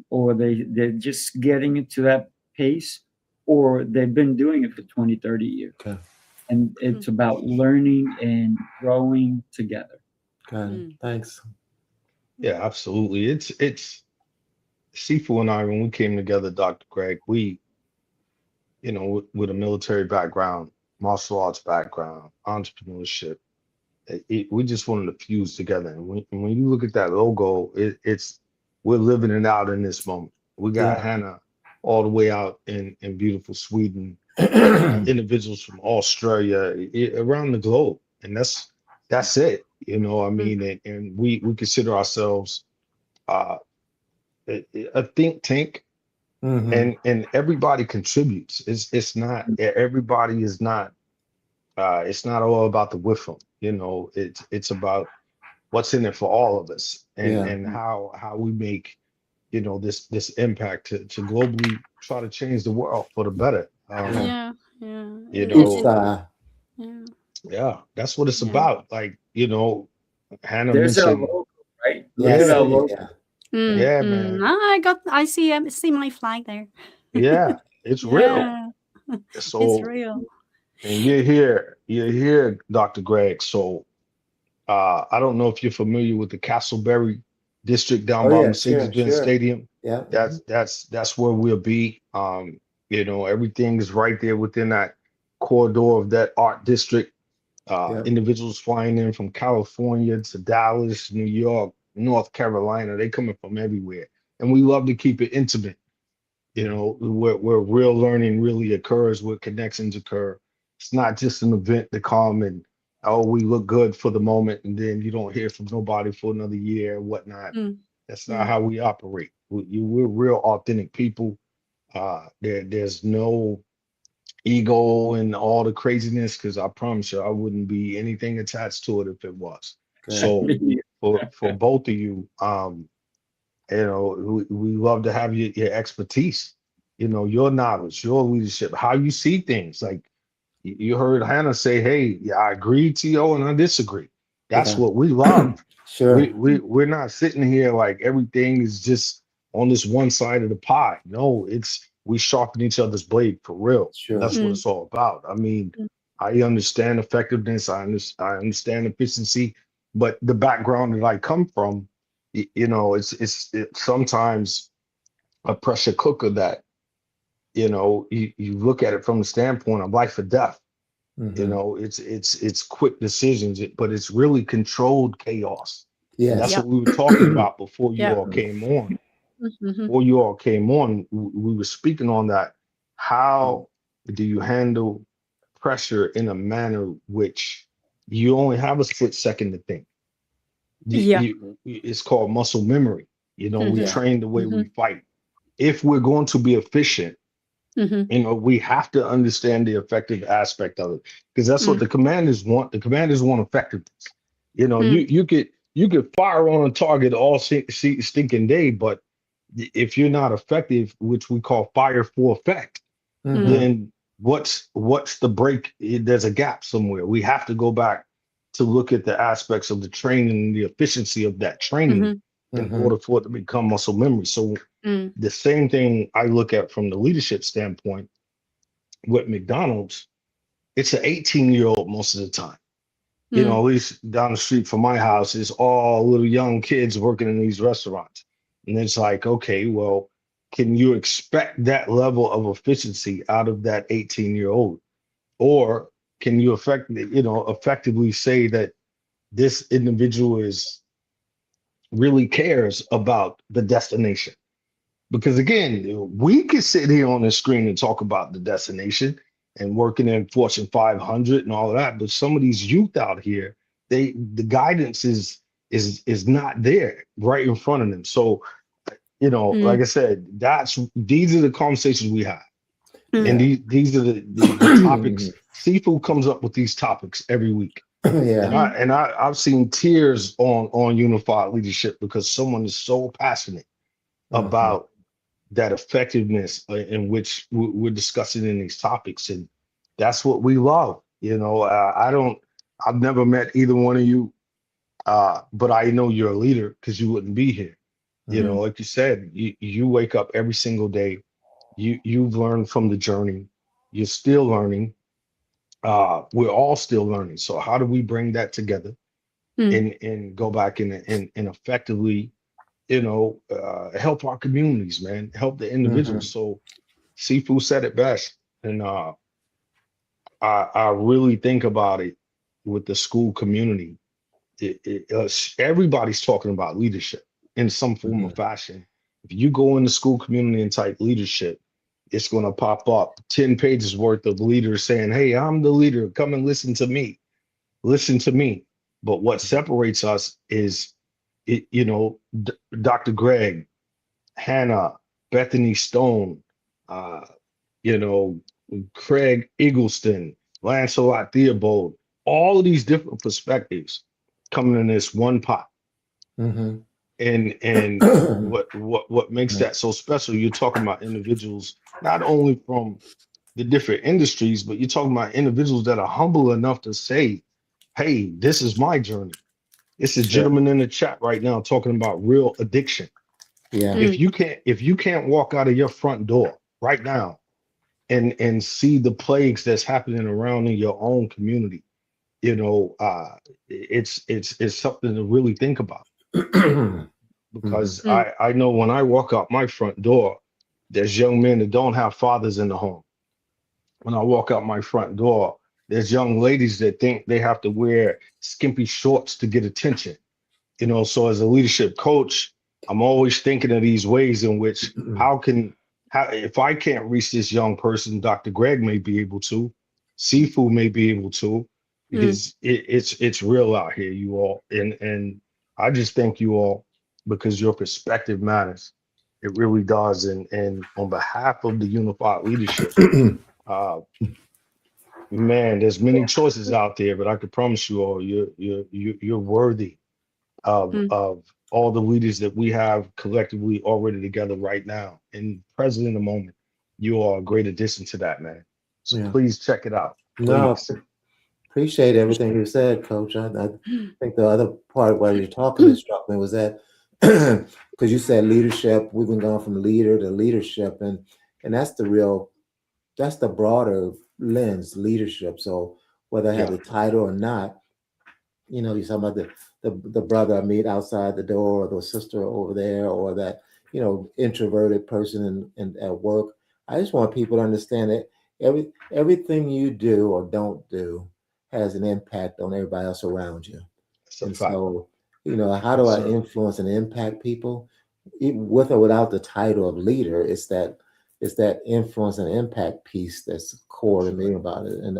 or they're just getting into that pace, or they've been doing it for 20, 30 years. Okay. And it's about learning and growing together. Okay. Thanks. Yeah, absolutely. It's Sifu and I, when we came together, Dr. Greg, we, with a military background, martial arts background, entrepreneurship, we just wanted to fuse together. And when you look at that logo, we're living it out in this moment. We got Hanna all the way out in beautiful Sweden, individuals from Australia, around the globe, and that's it. I mean, and we consider ourselves a think tank, and everybody contributes. It's not everybody is not. It's not all about the whiffle. It's about what's in it for all of us, and how we make this impact to globally try to change the world for the better. That's what it's about. Like, Hanna There's our mentioned, logo, right? Yeah, Look at our logo. man. I see my flag there. Yeah, it's real. Yeah. So It's real. and you're here, Dr. Greg. So I don't know if you're familiar with the Castleberry district down by Mercedes-Benz Stadium. Yeah. That's where we'll be. Everything is right there within that corridor of that art district. Individuals flying in from California to Dallas, New York, North Carolina, they coming from everywhere. And we love to keep it intimate, where real learning really occurs, where connections occur. It's not just an event to come and, we look good for the moment, and then you don't hear from nobody for another year or whatnot. That's not how we operate. We're real authentic people. There's no ego and all the craziness, because I promise you, I wouldn't be anything attached to it if it was. So for both of you, we love to have your expertise, your knowledge, your leadership, how you see things. Like you heard Hanna say, hey, I agree, T.O, and I disagree. That's what we love. Sure. We're not sitting here like everything is just on this one side of the pie. No, we sharpen each other's blade for real. Sure. That's what it's all about. I mean, I understand effectiveness. I understand efficiency, but the background that I come from, it's sometimes a pressure cooker that, you look at it from the standpoint of life or death. It's quick decisions, but it's really controlled chaos. Yeah, That's what we were talking about before you all came on. before you all came on, we were speaking on that. How do you handle pressure in a manner which you only have a split second to think? Yeah. It's called muscle memory. You know, we Mhm. train the way we fight. If we're going to be efficient, Mhm. you know, we have to understand the effective aspect of it, because that's what the commanders want. The commanders want effectiveness. You know, you could fire on a target all stinking day, but if you're not effective, which we call fire for effect, then what's the break? There's a gap somewhere. We have to go back to look at the aspects of the training and the efficiency of that training in order for it to become muscle memory. So the same thing I look at from the leadership standpoint with McDonald's, it's an 18-year-old most of the time. You know, at least down the street from my house is all little young kids working in these restaurants. And it's like, okay, well, can you expect that level of efficiency out of that 18-year-old? Or can you effectively say that this individual really cares about the destination? Because again, we could sit here on the screen and talk about the destination and working in Fortune 500 and all of that, but some of these youth out here, the guidance is not there right in front of them. So, you know, like I said, these are the conversations we have, and these are the topics. Sifu comes up with these topics every week. And I've seen tears on unified leadership because someone is so passionate about that effectiveness in which we're discussing in these topics. And that's what we love. You know, I've never met either one of you, but I know you're a leader because you wouldn't be here. You know, like you said, you wake up every single day. You've learned from the journey. You're still learning. We're all still learning. So how do we bring that together and go back and effectively, you know, help our communities, man, help the individuals. So Sifu said it best. And I really think about it with the school community. Everybody's talking about leadership in some form or fashion. If you go in the school community and type leadership, it's going to pop up 10 pages worth of leaders saying, hey, I'm the leader. Come and listen to me. Listen to me. But what separates us is, Dr. Greg, Hanna, Bethany Stone, Craig Eggleston, Lancelot Theobald, all of these different perspectives coming in this one pot. And what makes that so special, you're talking about individuals, not only from the different industries, but you're talking about individuals that are humble enough to say, hey, this is my journey. It's a gentleman in the chat right now talking about real addiction. If you can't walk out of your front door right now and see the plagues that's happening around in your own community, it's something to really think about. Because I know when I walk out my front door, there's young men that don't have fathers in the home. When I walk out my front door, there's young ladies that think they have to wear skimpy shorts to get attention. So as a leadership coach, I'm always thinking of these ways in which if I can't reach this young person, Dr. Greg may be able to, Sifu may be able to, because it's real out here, you all. And I just thank you all because your perspective matters. It really does. And on behalf of the unified leadership, man, there's many choices out there, but I can promise you all, you're worthy of all the leaders that we have collectively already together right now and present in the moment. You are a great addition to that, man. So please check it out. Please. No, appreciate everything you said, Coach. I think the other part while you're talking that struck me was that because you said leadership, we've been going from leader to leadership, and that's the broader lens, leadership. So whether I have the title or not, you're talking about the brother I meet outside the door, or the sister over there, or that introverted person in at work. I just want people to understand that everything you do or don't do has an impact on everybody else around you. And so, how do I influence and impact people? even with or without the title of leader, it's that influence and impact piece that's core to me about it. And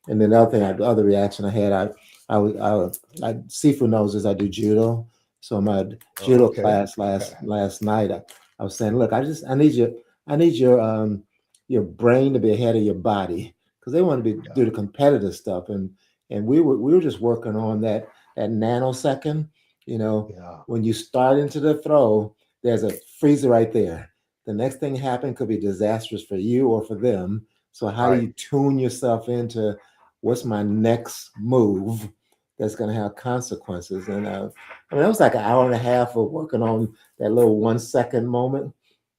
then the other thing, the other reaction I had, Sifu knows this. I do judo, so my judo Okay. class last night, I was saying, look, I need your brain to be ahead of your body, because they want to do the competitive stuff, and we were just working on that nanosecond. Yeah. When you start into the throw, there's a freezer right there. The next thing happen could be disastrous for you or for them. So how do Right. you tune yourself into what's my next move that's going to have consequences? And I mean, it was like an hour and a half of working on that little 1 second moment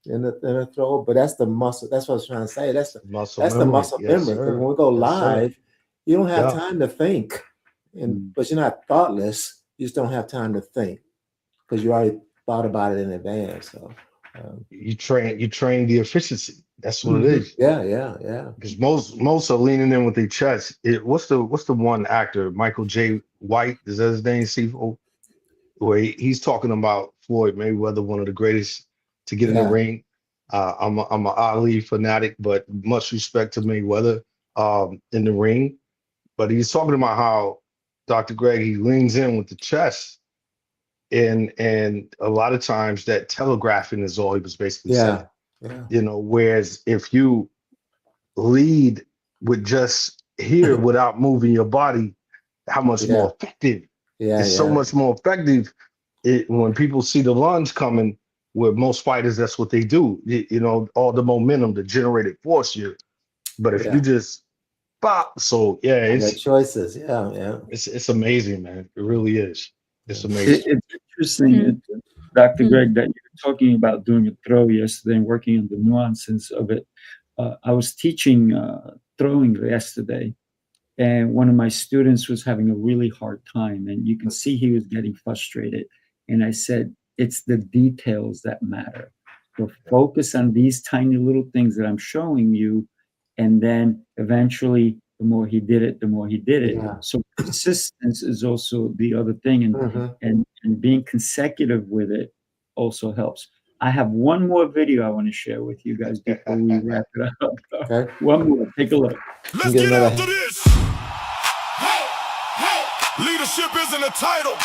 in the throw. But that's the muscle. That's what I was trying to say. Muscle That's the memory. muscle Yes, memory. Because sir. when we go Yes, sir. live, you don't have Yeah. time to think, but you're not thoughtless. You just don't have time to think because you already thought about it in advance. So You train the efficiency. That's what it is. yeah. Because most are leaning in with their chest. What's the one actor, Michael J. White? Is that his name? Sifu? Where he's talking about Floyd Mayweather, one of the greatest to get in the Yeah. ring. I'm a Ali fanatic, but much respect to Mayweather in the ring. But he's talking about how Dr. Greg, he leans in with the chest, and a lot of times that telegraphing is all he was basically saying. Yeah. Whereas if you lead with just here without moving your body, how much more effective. It's so much more effective when people see the lunge coming. With most fighters, that's what they do. All the momentum, the generated force here. But if you just pop, so yeah, I got choices. Yeah. it's amazing, man. It really is. It's amazing. It's interesting, Dr. Greg, that you're talking about doing a throw yesterday and working on the nuances of it. I was teaching throwing yesterday, and one of my students was having a really hard time, and you can see he was getting frustrated. And I said, it's the details that matter. So focus on these tiny little things that I'm showing you, and then eventually, the more he did it, the more he did it. Yeah. So persistence is also the other thing, and being consecutive with it also helps. I have one more video I want to share with you guys before we wrap it up. Okay. One more. Take a look. Let's get after this. Leadership isn't a title.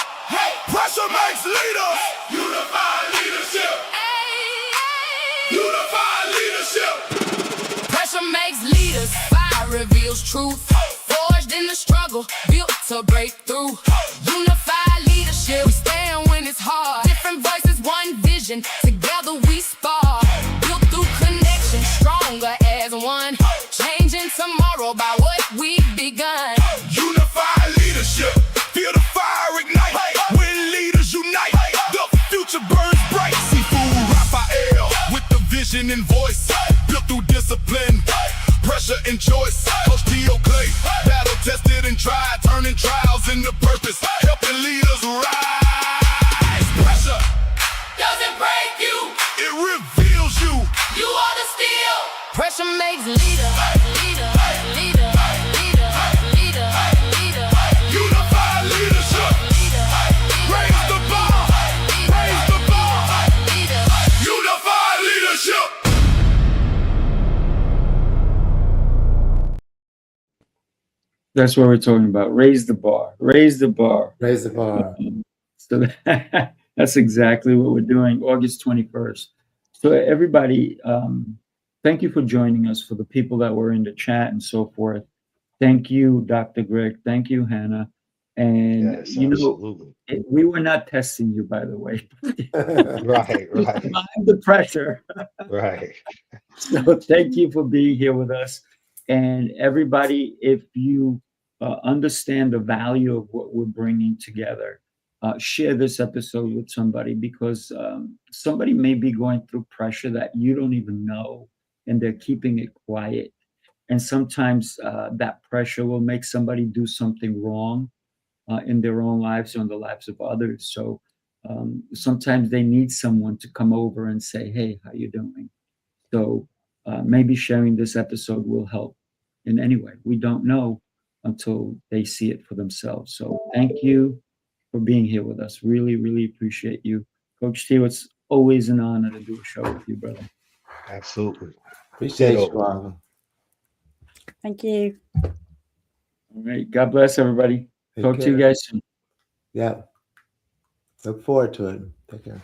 Pressure makes leaders. Unified leadership. Unified leadership. Pressure makes leaders. Fire reveals truth. Forged in the struggle, built to break through. Unified leadership. We stand when it's hard. Different voices, one vision. Together we spar. Built through connection, stronger as one. Changing tomorrow by what we've begun. Unified leadership. Feel the fire ignite. When leaders unite, the future burns bright. Sifu Rafael with the vision and voice. Built through discipline, pressure and choice. Coach T.O. battle tested and tried, turning trials into purpose, helping leaders rise. Pressure Doesn't break you, it reveals you. you are the steel. Pressure makes leader, leader, leader, leader, leader, leader. Unified leadership. Raise the bar. Raise the bar. Unified leadership. That's what we're talking about. Raise the bar. Raise the bar. Raise the bar. So that's exactly what we're doing, August 21st. So everybody, thank you for joining us. For the people that were in the chat and so forth, thank you, Dr. Greg. Thank you, Hannah. And Yes, absolutely. we were not testing you, by the way. Right. Mind the pressure. Right. So thank you for being here with us. And everybody, if you understand the value of what we're bringing together, share this episode with somebody, because somebody may be going through pressure that you don't even know, and they're keeping it quiet. And sometimes that pressure will make somebody do something wrong in their own lives or in the lives of others. So sometimes they need someone to come over and say, hey, how you doing? So maybe sharing this episode will help in any way. We don't know until they see it for themselves. So thank you for being here with us. Really, really appreciate you. Coach T, always an honor to do a show with you, brother. Absolutely. Appreciate Ditto. you, Arthur. Thank you. All right. God bless everybody. Take Talk to you care. guys soon. Yeah. Look forward to it. Take care.